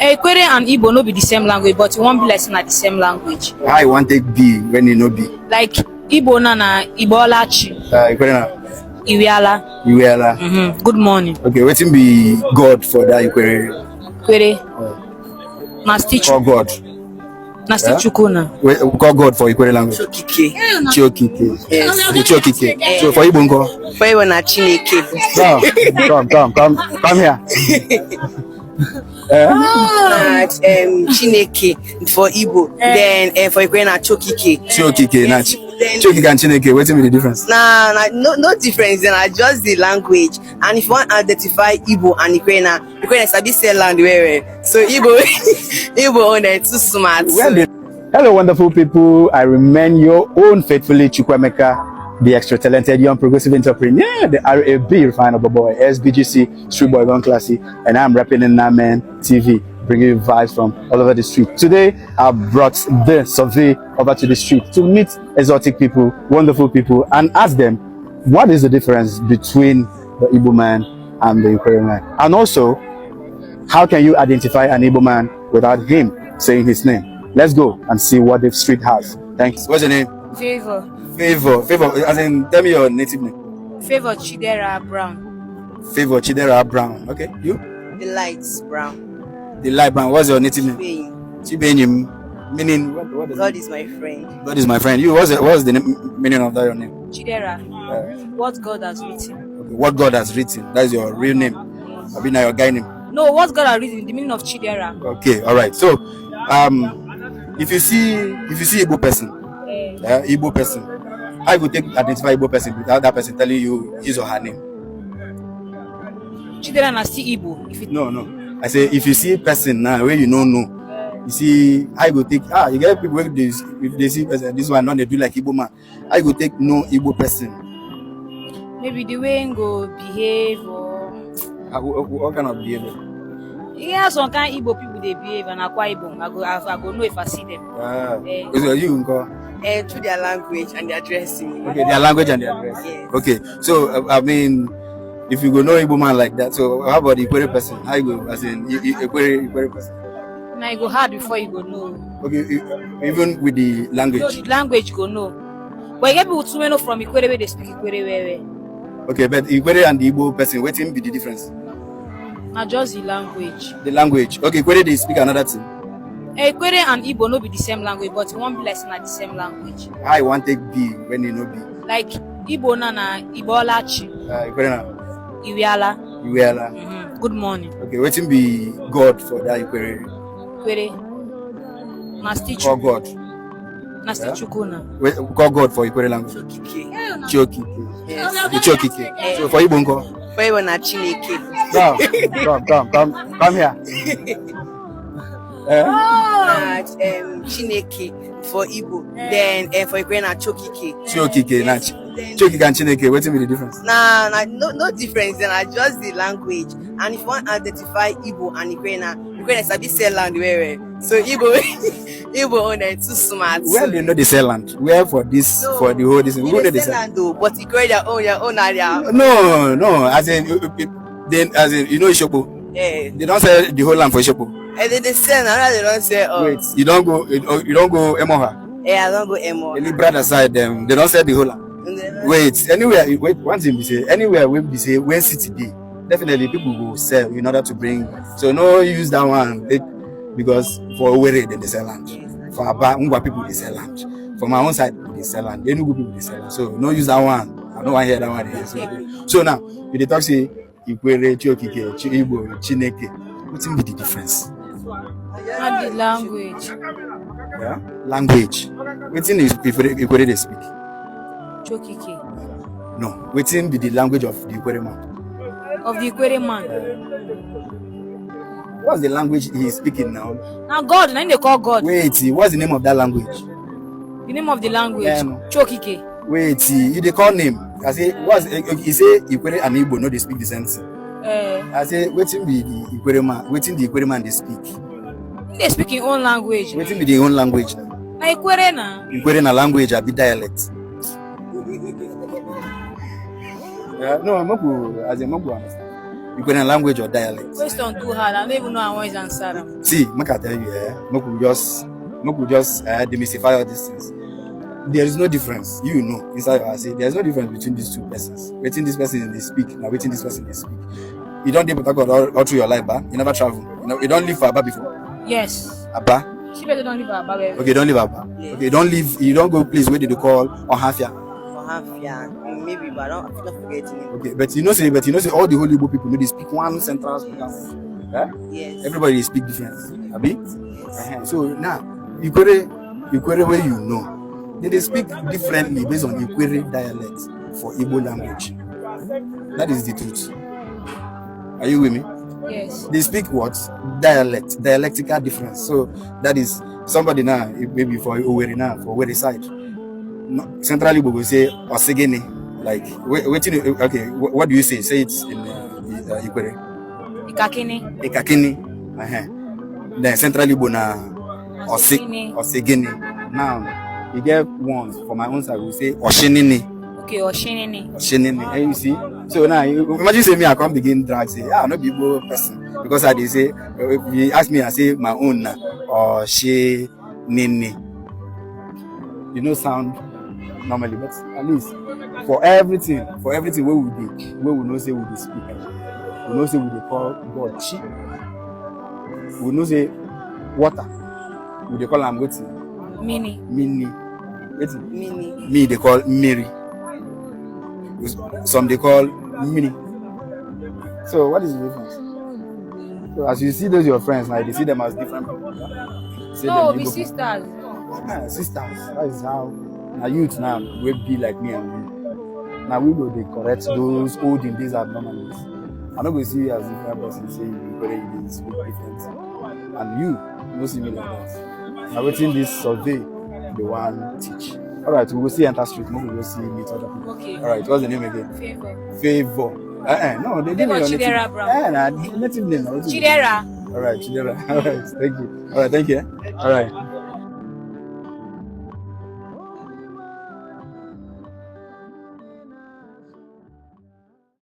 Ikwerre and Igbo no be the same language, but it won't be like not the same language. How you want take be when you no be? Like Igbo na Ibolachi. Ikwerre na Iwiala. Iwiala. Good morning. Okay, wetin be God for that Ikwerre? Ikwerre. Na stichu. Call God. Na stichuku na. We call God for Ikwerre language. Chokike. Chokike. Yes. Chokike. So for Igbo nko? For Igbo na Chineke. Come here. Chineke for Igbo. Then for Ikwerre na Chokike. Chokike na Chokike and Chineke. Wetin be the difference? No difference. Then just the language. And if you want to identify Igbo and Ikwerre sabi say land where. So Igbo on it too smart. Hello, wonderful people. I remain your own faithfully Chukwemeka, the extra talented young progressive entrepreneur, the RAB refinable boy, SBGC, street boy gone classy, and I'm rapping in Namen TV, bringing you vibes from all over the street. Today, I brought the survey over to the street to meet exotic people, wonderful people, and ask them what is the difference between the Igbo man and the Ikwerre man, and also how can you identify an Igbo man without him saying his name? Let's go and see what the street has. Thanks. What's your name? Favor. Favor. As in, tell me your native name. Favor Chidera Brown. Favor Chidera Brown. Okay, you? The lights brown. The light brown. What's your native name? Chibenyim. Meaning what does God is my friend. God is my friend. You? What's the meaning of that your name? Chidera. What God has written. Okay, what God has written. That's your real name. I've been your guy name. No, what God has written. The meaning of Chidera. Okay, all right. So, if you see Igbo person, Igbo person, how you take identify Igbo person without that person telling you his or her name? Chidera na see Igbo. No. I say if you see a person now where you don't know, you see how you go take you get people where this if they see person this one not they do like Igbo man. How you go take no Igbo person? Maybe the way he go behave or what kind of behavior? Yeah, some kind Igbo people they behave and Akwa Ibom. I go know if I see them. You go. Through their language and their dressing. Okay, their language and their dress. Yes. Okay, so I mean, if you go know Igbo man like that, so how about the Ikwerre person? How you go as in Ikwerre person? Now you go hard before you go know. Okay, even with the language. No, the language go know. But you get people to know from Ikwerre where they speak Ikwerre where. Okay, but Ikwerre and the Igbo person, what will be the difference? Not just the language. The language. Okay, Ikwerre they speak another thing. Ikwerre and Igbo no be the same language, but it won't be like not the same language. How you want take be when you no be? Like Igbo na Ibolachi. Ikwerre na Iwiala. Good morning. Okay, what will be God for that Ikwerre? Ikwerre. Na stichu. Call God. Na stichuku na. Call God for Ikwerre language. Chokike. Yes. Chokike. So for Igbo nko? For Igbo na Chineke. Come here. Chineke for Igbo. Then for Ikwerre na Chokike. Chokike na Chokike and Chineke. What will be the difference? No difference. Then just the language. And if you want to identify Igbo and Ikwerre sabi say land where. So Igbo on it too smart. Where they know the sell land? Where for this for the whole this? Who know the sell land though? But Ikwerre their own area. No. As in you know Ishopo. Yeah. They don't sell the whole land for Ishopo. And then they sell now they don't say Wait, you don't go Emoha. Yeah, I don't go Emoha. Any brother side them, they don't sell the whole land. Wait, one thing we say, anywhere we say when city day, definitely people will sell in order to bring. So no use that one because for Owerri they sell land. For Aba, Ngwa people they sell land. For my own side they sell land. Enugu people they sell land. So no use that one. I don't want to hear that one again. So now if they talk say Ikwerre, Chokike, Igbo, Chineke, what will be the difference? And the language. Yeah, language. What is Ikwerre they speak? Chokike. No, what will be the language of the Ikwerre man? Of the Ikwerre man. What's the language he is speaking now? Now God, now they call God. Wait, what's the name of that language? The name of the language. Chokike. Wait, you they call name. I say he say Ikwerre and Igbo no they speak the same thing. I say waiting be the Ikwerre man, waiting the Ikwerre man they speak. They speak in own language. Waiting be their own language. Na Ikwerre na. Ikwerre na language abi dialects. No, Mobu, as a Mobu understand. Ikwerre language or dialect? Question too hard. I don't even know how I answer them. See, I can tell you, no could just demystify all these things. There is no difference. You know, inside your say there is no difference between these two persons. Waiting this person they speak, now waiting this person they speak. You don't deal with all through your life, bah? You never travel. You don't live for Abba before. Yes. Abba? She better don't live Abba. Okay, you don't live Abba. Yes. Okay, you don't go place where they call Ohafia. Ohafia, maybe, but I'm not forgetting it. Okay, but you know say all the Holy Igbo people know they speak one central spoken. Yeah? Yes. Everybody they speak different. Abi? Yes. So now, Ikwerre where you know. They speak differently based on Ikwerre dialects for Igbo language. That is the truth. Are you with me? Yes. They speak what? Dialectical difference. So that is somebody now, maybe for Owerri now, for Owerri side. No, Central Igbo will say Osegene. Like, okay, what do you say? Say it in Ikwerre. Ikakini. Then Central Igbo na Osegene. Now, you get ones for my own side, we say Oshinini. Okay, Oshinini. Oshinini. And you see? So now, imagine say me, I can't begin drag, say, I'm not Igbo person. Because I say, if you ask me, I say my own, Oshinini. You know, sound normally, but at least for everything where we do, where we know say we dey speak, we know say we dey call God chi, we know say water, we dey call am wetin? Mini. Wetin? Mini. Me they call Mary. Some they call Mini. So what is the difference? So as you see those your friends now, they see them as different people. Yeah? No, we sisters. Yeah, sisters. That is how now youth now will be like me and you. Now we will correct those olden days abnormalities. I'm not going to see you as a different person saying you speak different. And you don't see me like that. Now waiting this survey, the one teach. All right, we will see enter street. We will see meet other people. Okay. All right, what's the name again? Favor. No, they didn't. Chidera, bro. Native name. Chidera. All right, Chidera. All right, thank you. All right, thank you. All right.